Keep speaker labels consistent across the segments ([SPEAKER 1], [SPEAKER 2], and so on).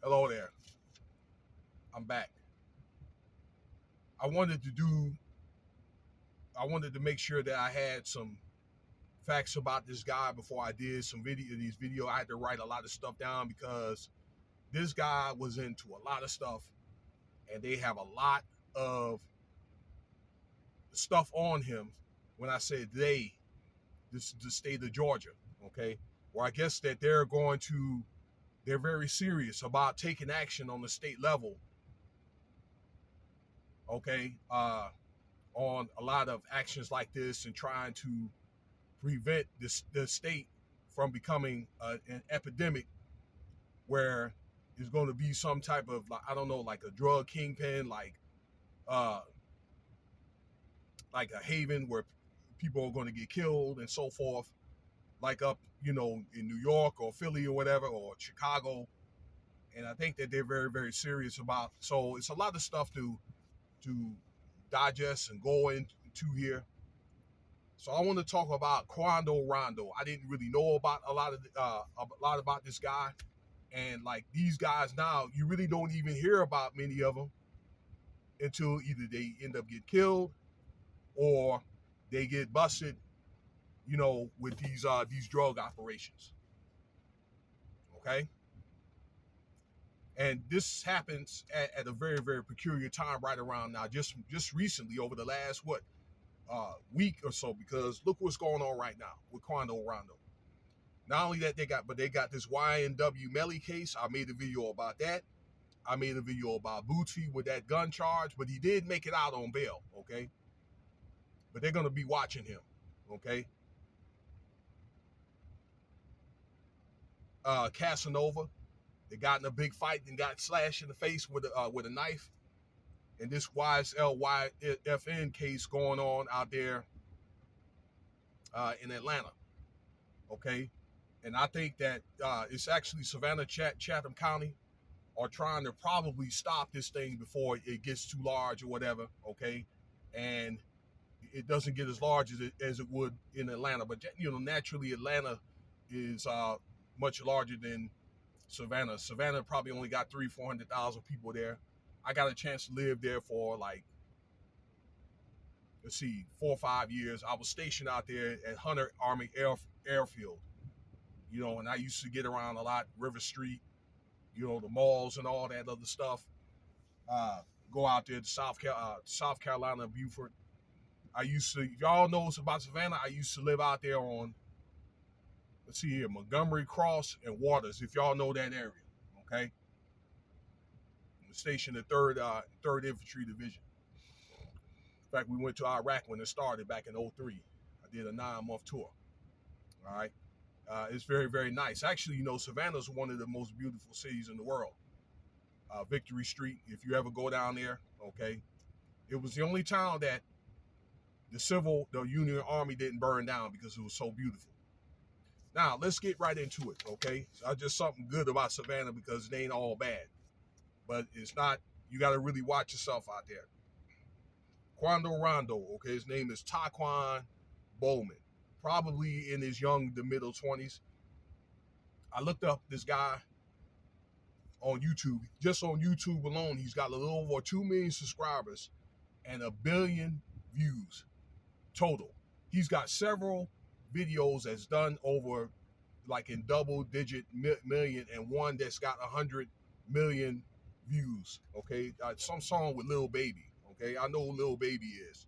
[SPEAKER 1] Hello there. I'm back. I wanted to do. I wanted to make sure that I had some facts about this guy before I did some video. These video, I had to write a lot of stuff down because this guy was into a lot of stuff, and they have a lot of stuff on him. When I said they, this is the state of Georgia, okay? Where I guess that they're very serious about taking action on the state level, okay? On a lot of actions like this and trying to prevent the state from becoming an epidemic where there's going to be some type of, like, I don't know, like a drug kingpin, uh like a haven where people are going to get killed and so forth, like up, in New York or Philly or whatever, or Chicago. And I think that they're very, very serious about. So it's a lot of stuff to digest and go into here. So I want to talk about Quando Rondo. I didn't really know about a lot about this guy, and like these guys now, you really don't even hear about many of them until either they end up getting killed or they get busted, with these drug operations. Okay, and this happens at a very, very peculiar time right around now, just recently over the last week or so, because look what's going on right now with Quando Rondo. Not only that they got this YNW Melly case. I made a video about that. I made a video about Bootsy with that gun charge, but he did make it out on bail, okay? But they're gonna be watching him, okay? Casanova, they got in a big fight and got slashed in the face with a knife. And this YSLYFN case going on out there in Atlanta, okay? And I think that it's actually Savannah, Chatham County are trying to probably stop this thing before it gets too large or whatever, okay? And it doesn't get as large as it would in Atlanta. But, naturally Atlanta is much larger than Savannah. Savannah probably only got 400,000 people there. I got a chance to live there for like, let's see, 4 or 5 years. I was stationed out there at Hunter Army Airfield, and I used to get around a lot, River Street, the malls and all that other stuff. Uh, Go out there to South Carolina, Beaufort. I used to, if y'all knows about Savannah, I used to live out there on, let's see here, Montgomery Cross and Waters, if y'all know that area, okay? I'm stationed at 3rd Infantry Division. In fact, we went to Iraq when it started back in '03. I did a 9-month tour, all right? It's very, very nice. Actually, Savannah's one of the most beautiful cities in the world. Victory Street, if you ever go down there, okay? It was the only town that the Union Army didn't burn down because it was so beautiful. Now, let's get right into it, okay? Just something good about Savannah because it ain't all bad. But it's not, you got to really watch yourself out there. Quando Rondo, okay? His name is Taquan Bowman. Probably in his the middle 20s. I looked up this guy on YouTube. Just on YouTube alone, he's got a little over 2 million subscribers and 1 billion views total. He's got several videos that's done over like in double digit million, and one that's got 100 million views. Okay, some song with Lil Baby. Okay, I know who Lil Baby is.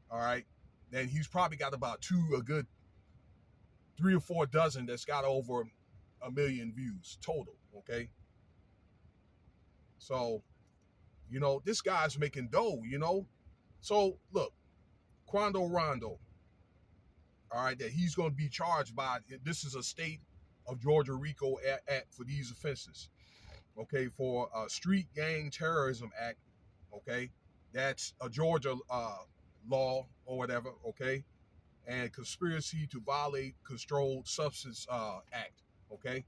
[SPEAKER 1] All right, then he's probably got about a good 3 or 4 dozen that's got over 1 million views total. Okay, so this guy's making dough. So look, Quando Rondo. All right, that he's going to be charged by. This is a state of Georgia RICO act for these offenses. Okay, for Street Gang Terrorism Act. Okay, that's a Georgia law or whatever. Okay, and conspiracy to violate Controlled Substance Act. Okay,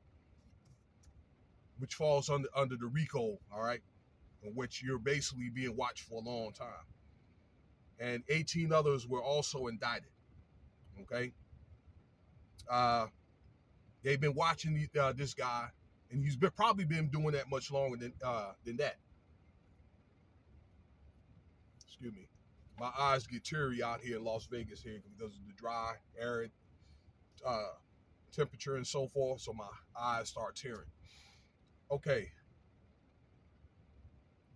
[SPEAKER 1] which falls under the RICO. All right, in which you're basically being watched for a long time. And 18 others were also indicted. Okay. They've been watching this guy and he's probably been doing that much longer than that. Excuse me. My eyes get teary out here in Las Vegas here because of the dry, arid uh, temperature and so forth. So my eyes start tearing. Okay.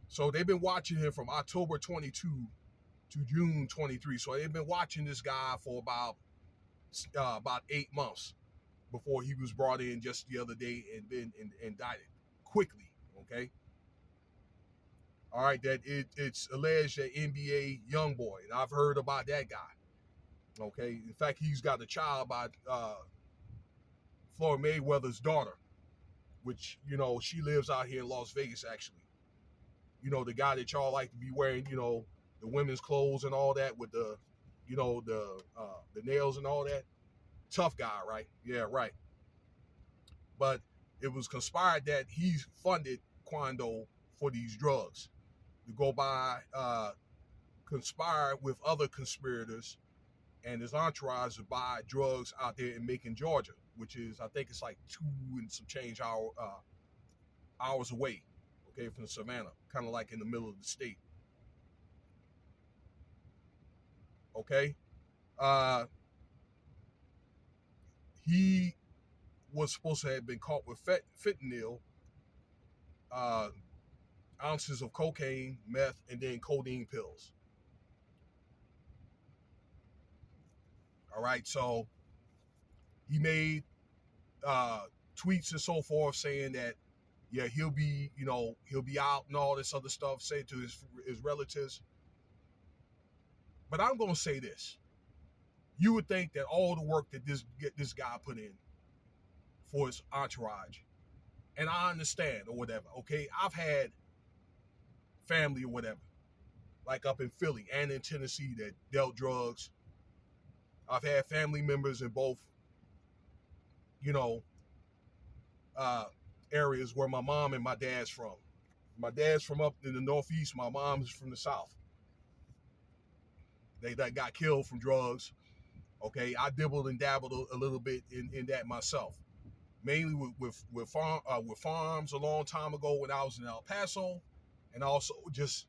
[SPEAKER 1] So they've been watching him from October 22 to June 23. So they've been watching this guy for about 8 months before he was brought in just the other day and been indicted quickly. Okay. All right, that it's alleged that NBA young boy, and I've heard about that guy. Okay, in fact, he's got a child by Floyd Mayweather's daughter, which she lives out here in Las Vegas. Actually, the guy that y'all like to be wearing, the women's clothes and all that with the, the nails and all that. Tough guy, right? Yeah, right. But it was conspired that he funded Quando for these drugs to go by, conspire with other conspirators and his entourage to buy drugs out there in Macon, Georgia, which is, I think it's like 2 and some change hours away, okay, from Savannah, kind of like in the middle of the state. Okay. He was supposed to have been caught with fentanyl, uh, ounces of cocaine, meth, and then codeine pills. All right, so he made tweets and so forth saying that, yeah, he'll be out and all this other stuff, say to his relatives. But I'm gonna say this: you would think that all the work that this guy put in for his entourage, and I understand or whatever. Okay, I've had family or whatever, like up in Philly and in Tennessee, that dealt drugs. I've had family members in both, areas where my mom and my dad's from. My dad's from up in the Northeast. My mom's from the South. They that got killed from drugs. Okay, I dibbled and dabbled a little bit in that myself, mainly with farms a long time ago when I was in El Paso, and also just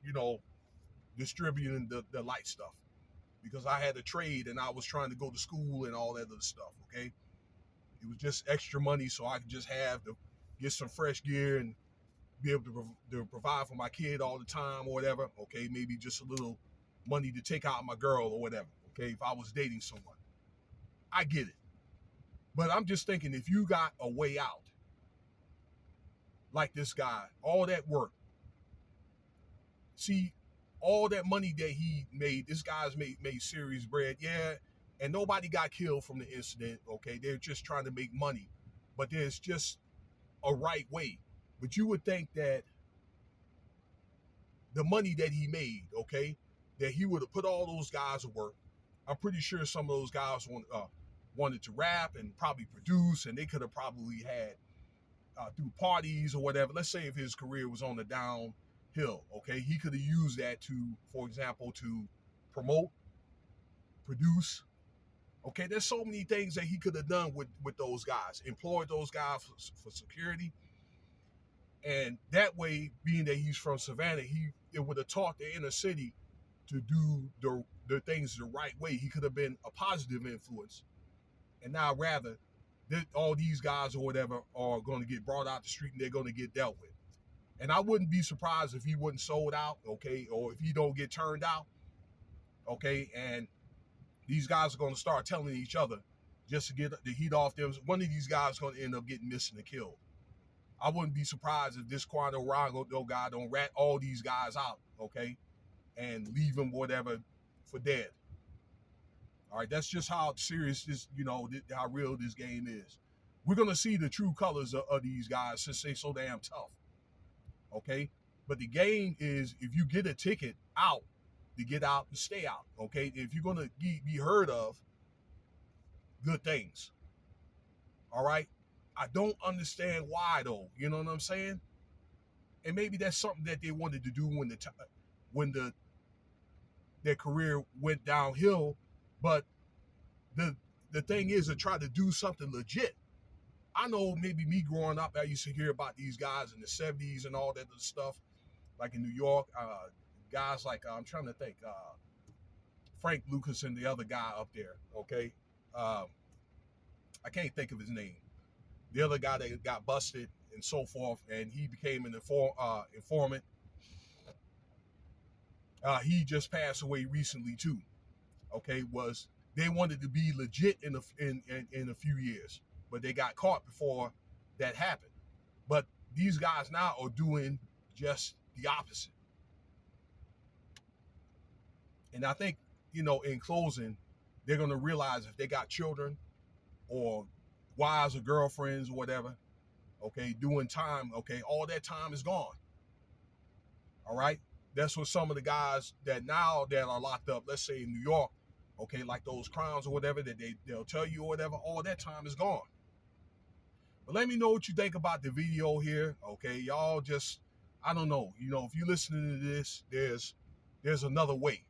[SPEAKER 1] distributing the light stuff because I had a trade and I was trying to go to school and all that other stuff. Okay, it was just extra money so I could just have to get some fresh gear and be able to provide for my kid all the time or whatever. Okay, maybe just a little money to take out my girl or whatever. Okay, if I was dating someone, I get it. But I'm just thinking, if you got a way out, like this guy, all that work, see, all that money that he made, this guy's made serious bread, yeah, and nobody got killed from the incident, okay? They're just trying to make money. But there's just a right way. But you would think that the money that he made, okay, that he would have put all those guys to work. I'm pretty sure some of those guys wanted to rap and probably produce, and they could have probably had through parties or whatever. Let's say if his career was on the downhill, okay, he could have used that to, for example, to promote, produce. Okay, there's so many things that he could have done with those guys, employed those guys for security. And that way, being that he's from Savannah, it would have taught the inner city to do the things the right way. He could have been a positive influence. And now rather, all these guys or whatever are going to get brought out the street and they're going to get dealt with. And I wouldn't be surprised if he wasn't sold out, okay, or if he don't get turned out, okay, and these guys are going to start telling each other just to get the heat off them. One of these guys is going to end up getting missing and killed. I wouldn't be surprised if this Quando Rondo guy don't rat all these guys out, okay, and leave them whatever for dead. All right, that's just how serious this, how real this game is. We're going to see the true colors of these guys since they're so damn tough, okay? But the game is, if you get a ticket out, to get out and stay out, okay? If you're going to be heard of, good things, all right? I don't understand why, though, you know what I'm saying? And maybe that's something that they wanted to do when their career went downhill, but the thing is to try to do something legit. I know maybe me growing up, I used to hear about these guys in the 70s and all that other stuff, like in New York, guys like, I'm trying to think, Frank Lucas and the other guy up there, okay? Um, I can't think of his name. The other guy that got busted and so forth, and he became an informant. He just passed away recently too. Okay, was they wanted to be legit in a few years, but they got caught before that happened. But these guys now are doing just the opposite. And I think, in closing, they're gonna realize if they got children or wives or girlfriends or whatever, okay, doing time, okay, all that time is gone. All right. That's what some of the guys that now that are locked up, let's say in New York, okay, like those crimes or whatever that they'll tell you or whatever, all that time is gone. But let me know what you think about the video here. Okay, y'all just, I don't know, if you're listening to this, there's another way.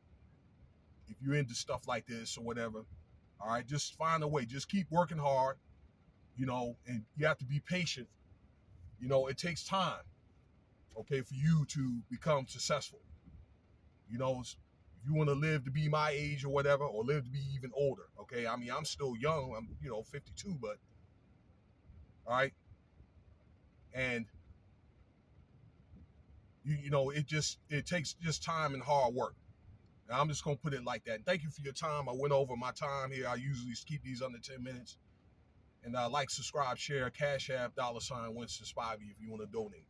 [SPEAKER 1] If you're into stuff like this or whatever, all right, just find a way. Just keep working hard, and you have to be patient. It takes time, okay, for you to become successful. If you want to live to be my age or whatever, or live to be even older, okay? I mean, I'm still young. I'm, 52, but, all right? And, it takes just time and hard work. And I'm just going to put it like that. And thank you for your time. I went over my time here. I usually keep these under 10 minutes. And like, subscribe, share, Cash App, $Winston Spivey if you want to donate.